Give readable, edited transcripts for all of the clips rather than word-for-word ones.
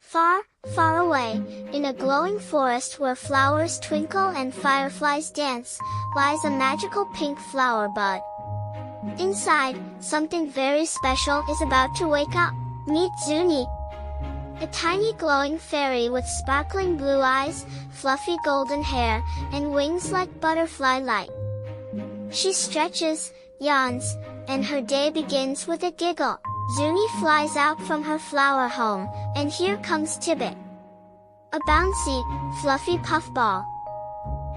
Far, far away, in a glowing forest where flowers twinkle and fireflies dance, lies a magical pink flower bud. Inside, something very special is about to wake up. Meet Zuni, a tiny glowing fairy with sparkling blue eyes, fluffy golden hair, and wings like butterfly light. She stretches, yawns, and her day begins with a giggle. Zuni flies out from her flower home, and here comes Tibbit, a bouncy, fluffy puffball.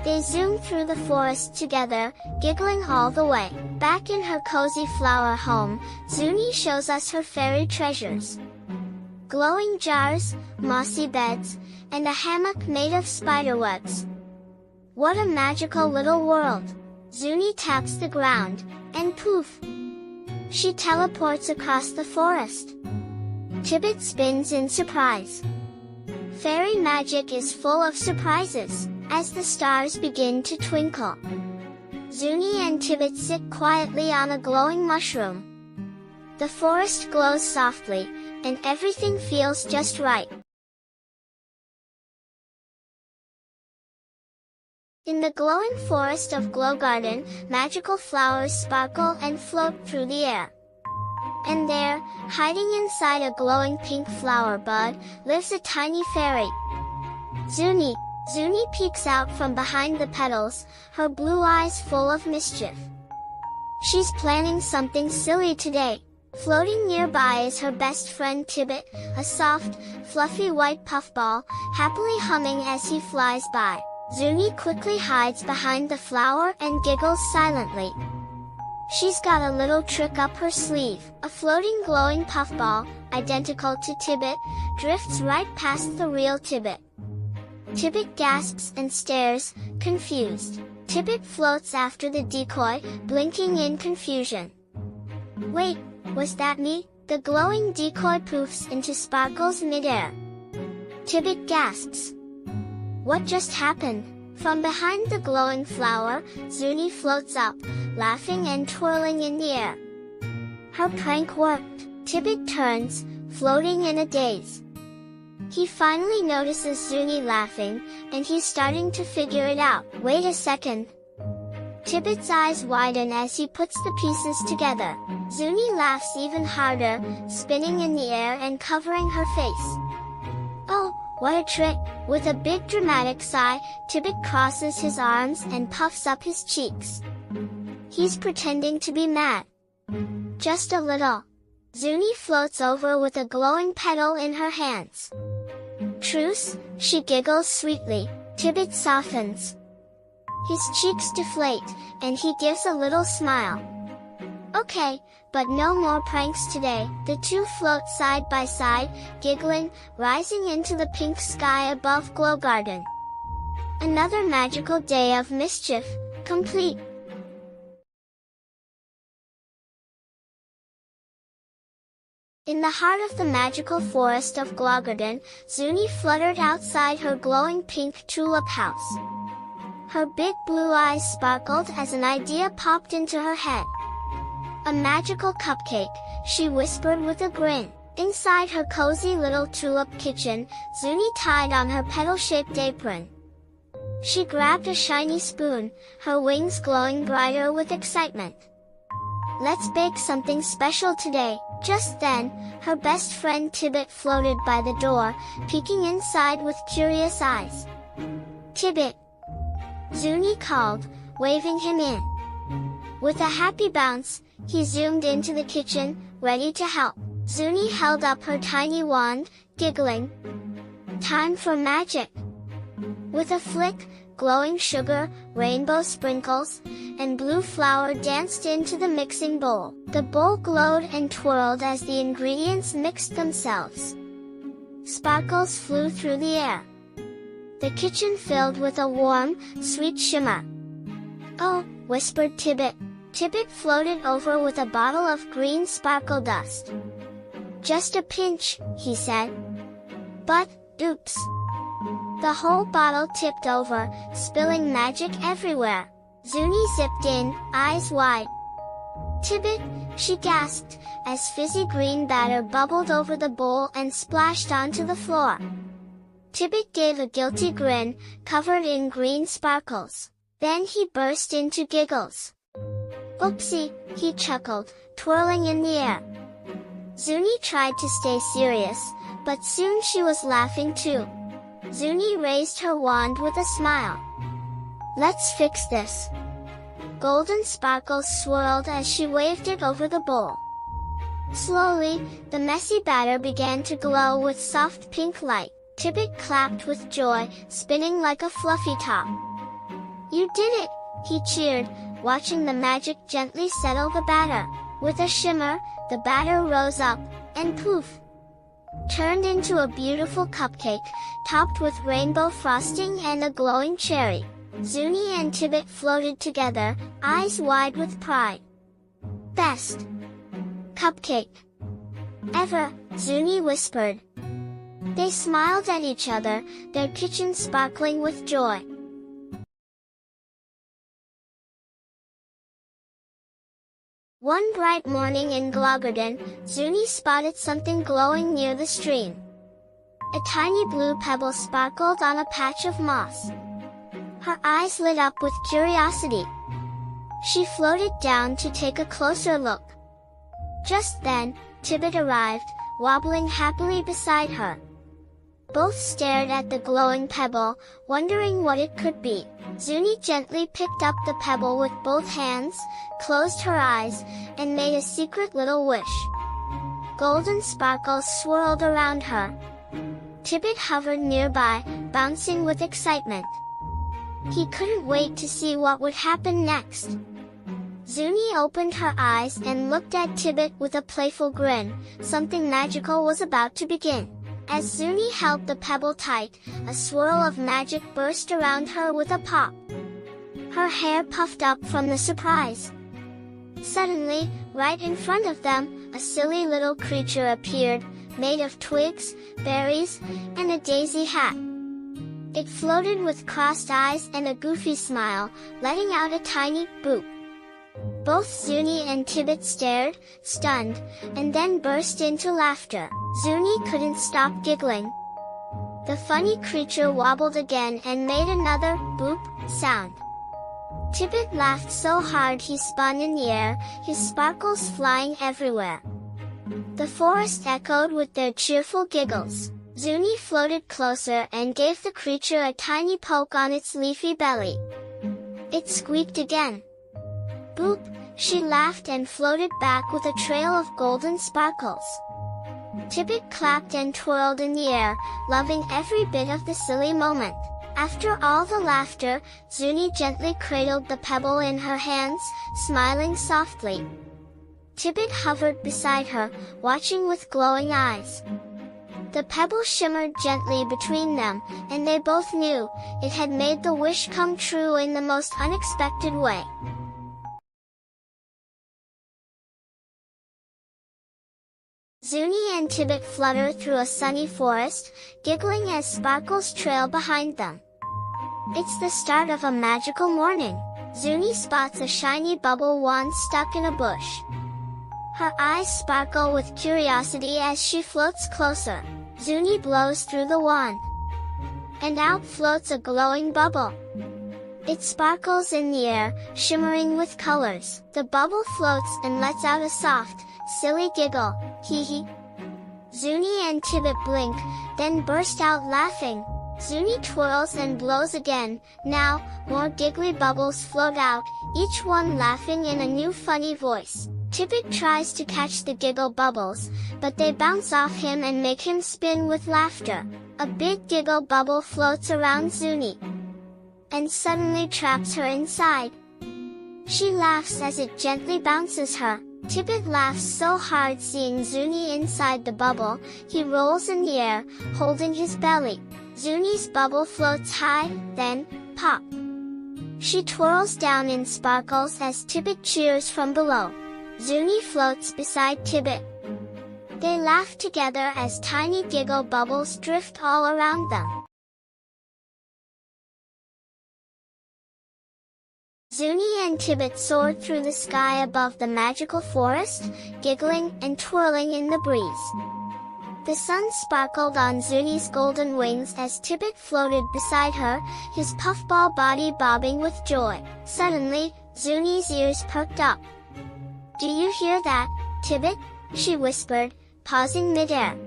They zoom through the forest together, giggling all the way. Back in her cozy flower home, Zuni shows us her fairy treasures. Glowing jars, mossy beds, and a hammock made of spiderwebs. What a magical little world! Zuni taps the ground, and poof! She teleports across the forest. Tibbit spins in surprise. Fairy magic is full of surprises, as the stars begin to twinkle. Zuni and Tibbit sit quietly on a glowing mushroom. The forest glows softly, and everything feels just right. In the glowing forest of Glow Garden, magical flowers sparkle and float through the air. And there, hiding inside a glowing pink flower bud, lives a tiny fairy. Zuni. Zuni peeks out from behind the petals, her blue eyes full of mischief. She's planning something silly today. Floating nearby is her best friend Tibbit, a soft, fluffy white puffball, happily humming as he flies by. Zuni quickly hides behind the flower and giggles silently. She's got a little trick up her sleeve. A floating glowing puffball, identical to Tibbit, drifts right past the real Tibbit. Tibbit gasps and stares, confused. Tibbit floats after the decoy, blinking in confusion. Wait, was that me? The glowing decoy poofs into sparkles midair. Tibbit gasps. What just happened? From behind the glowing flower, Zuni floats up, laughing and twirling in the air. Her prank worked. Tibbit turns, floating in a daze. He finally notices Zuni laughing, and he's starting to figure it out. Wait a second. Tibbit's eyes widen as he puts the pieces together. Zuni laughs even harder, spinning in the air and covering her face. Oh, what a trick! With a big dramatic sigh, Tibbit crosses his arms and puffs up his cheeks. He's pretending to be mad. Just a little. Zuni floats over with a glowing petal in her hands. Truce, she giggles sweetly. Tibbit softens. His cheeks deflate, and he gives a little smile. Okay, but no more pranks today. The two float side by side, giggling, rising into the pink sky above Glow Garden. Another magical day of mischief, complete. In the heart of the magical forest of Glow Garden, Zuni fluttered outside her glowing pink tulip house. Her big blue eyes sparkled as an idea popped into her head. A magical cupcake, she whispered with a grin. Inside her cozy little tulip kitchen, Zuni tied on her petal-shaped apron. She grabbed a shiny spoon, her wings glowing brighter with excitement. Let's bake something special today. Just then, her best friend Tibbit floated by the door, peeking inside with curious eyes. Tibbit! Zuni called, waving him in. With a happy bounce, he zoomed into the kitchen, ready to help. Zuni held up her tiny wand, giggling. Time for magic! With a flick, glowing sugar, rainbow sprinkles, and blue flour danced into the mixing bowl. The bowl glowed and twirled as the ingredients mixed themselves. Sparkles flew through the air. The kitchen filled with a warm, sweet shimmer. Oh, whispered Tibbit. Tibbit floated over with a bottle of green sparkle dust. Just a pinch, he said. But, oops! The whole bottle tipped over, spilling magic everywhere. Zuni zipped in, eyes wide. Tibbit, she gasped, as fizzy green batter bubbled over the bowl and splashed onto the floor. Tibbit gave a guilty grin, covered in green sparkles. Then he burst into giggles. "Oopsie," he chuckled, twirling in the air. Zuni tried to stay serious, but soon she was laughing too. Zuni raised her wand with a smile. "Let's fix this." Golden sparkles swirled as she waved it over the bowl. Slowly, the messy batter began to glow with soft pink light. Tibbit clapped with joy, spinning like a fluffy top. "You did it!" he cheered, watching the magic gently settle the batter. With a shimmer, the batter rose up, and poof! Turned into a beautiful cupcake, topped with rainbow frosting and a glowing cherry. Zuni and Tibbit floated together, eyes wide with pride. "Best cupcake ever," Zuni whispered. They smiled at each other, their kitchen sparkling with joy. One bright morning in Gloggerden, Zuni spotted something glowing near the stream. A tiny blue pebble sparkled on a patch of moss. Her eyes lit up with curiosity. She floated down to take a closer look. Just then, Tibbit arrived, wobbling happily beside her. Both stared at the glowing pebble, wondering what it could be. Zuni gently picked up the pebble with both hands, closed her eyes, and made a secret little wish. Golden sparkles swirled around her. Tibbit hovered nearby, bouncing with excitement. He couldn't wait to see what would happen next. Zuni opened her eyes and looked at Tibbit with a playful grin. Something magical was about to begin. As Zuni held the pebble tight, a swirl of magic burst around her with a pop. Her hair puffed up from the surprise. Suddenly, right in front of them, a silly little creature appeared, made of twigs, berries, and a daisy hat. It floated with crossed eyes and a goofy smile, letting out a tiny boop. Both Zuni and Tibbit stared, stunned, and then burst into laughter. Zuni couldn't stop giggling. The funny creature wobbled again and made another boop sound. Tibbit laughed so hard he spun in the air, his sparkles flying everywhere. The forest echoed with their cheerful giggles. Zuni floated closer and gave the creature a tiny poke on its leafy belly. It squeaked again. Boop! She laughed and floated back with a trail of golden sparkles. Tibbit clapped and twirled in the air, loving every bit of the silly moment. After all the laughter, Zuni gently cradled the pebble in her hands, smiling softly. Tibbit hovered beside her, watching with glowing eyes. The pebble shimmered gently between them, and they both knew it had made the wish come true in the most unexpected way. Zuni and Tibbit flutter through a sunny forest, giggling as sparkles trail behind them. It's the start of a magical morning. Zuni spots a shiny bubble wand stuck in a bush. Her eyes sparkle with curiosity as she floats closer. Zuni blows through the wand, and out floats a glowing bubble. It sparkles in the air, shimmering with colors. The bubble floats and lets out a soft, silly giggle, hee hee. Zuni and Tibbit blink, then burst out laughing. Zuni twirls and blows again. Now, more giggly bubbles float out, each one laughing in a new funny voice. Tibbit tries to catch the giggle bubbles, but they bounce off him and make him spin with laughter. A big giggle bubble floats around Zuni, and suddenly traps her inside. She laughs as it gently bounces her. Tibbit laughs so hard seeing Zuni inside the bubble, he rolls in the air, holding his belly. Zuni's bubble floats high, then, pop! She twirls down in sparkles as Tibbit cheers from below. Zuni floats beside Tibbit. They laugh together as tiny giggle bubbles drift all around them. Zuni and Tibbit soared through the sky above the magical forest, giggling and twirling in the breeze. The sun sparkled on Zuni's golden wings as Tibbit floated beside her, his puffball body bobbing with joy. Suddenly, Zuni's ears perked up. "Do you hear that, Tibbit?" she whispered, pausing midair.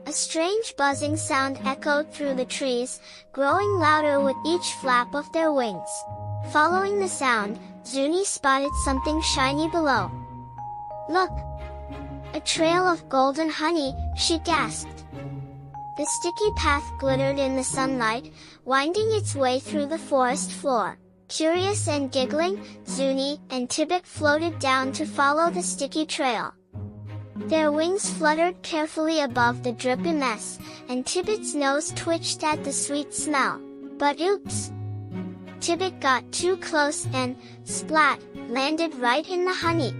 A strange buzzing sound echoed through the trees, growing louder with each flap of their wings. Following the sound, Zuni spotted something shiny below. "Look! A trail of golden honey," she gasped. The sticky path glittered in the sunlight, winding its way through the forest floor. Curious and giggling, Zuni and Tibbit floated down to follow the sticky trail. Their wings fluttered carefully above the drippy mess, and Tibbit's nose twitched at the sweet smell. But oops! Tibbit got too close and, splat, landed right in the honey.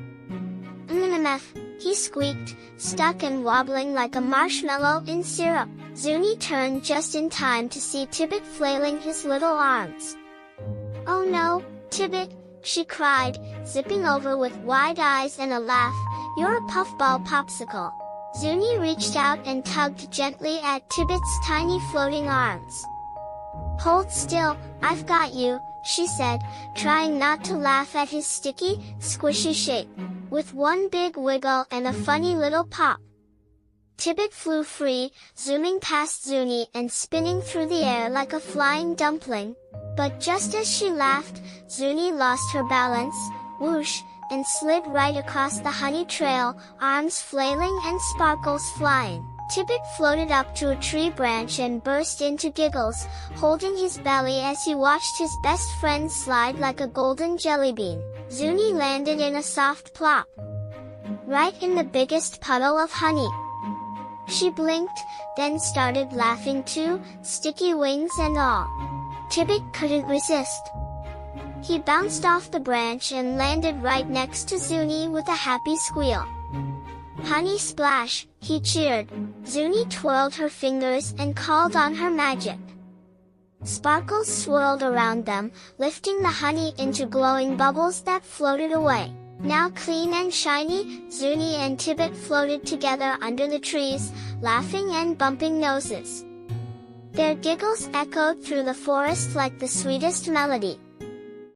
"MMF," he squeaked, stuck and wobbling like a marshmallow in syrup. Zuni turned just in time to see Tibbit flailing his little arms. "Oh no, Tibbit," she cried, zipping over with wide eyes and a laugh, "you're a puffball popsicle." Zuni reached out and tugged gently at Tibbit's tiny floating arms. "Hold still, I've got you," she said, trying not to laugh at his sticky, squishy shape. With one big wiggle and a funny little pop, Tibbit flew free, zooming past Zuni and spinning through the air like a flying dumpling. But just as she laughed, Zuni lost her balance, whoosh, and slid right across the honey trail, arms flailing and sparkles flying. Tibbit floated up to a tree branch and burst into giggles, holding his belly as he watched his best friend slide like a golden jelly bean. Zuni landed in a soft plop, right in the biggest puddle of honey. She blinked, then started laughing too, sticky wings and all. Tibbit couldn't resist. He bounced off the branch and landed right next to Zuni with a happy squeal. "Honey splash," he cheered. Zuni twirled her fingers and called on her magic. Sparkles swirled around them, lifting the honey into glowing bubbles that floated away. Now clean and shiny, Zuni and Tibbit floated together under the trees, laughing and bumping noses. Their giggles echoed through the forest like the sweetest melody.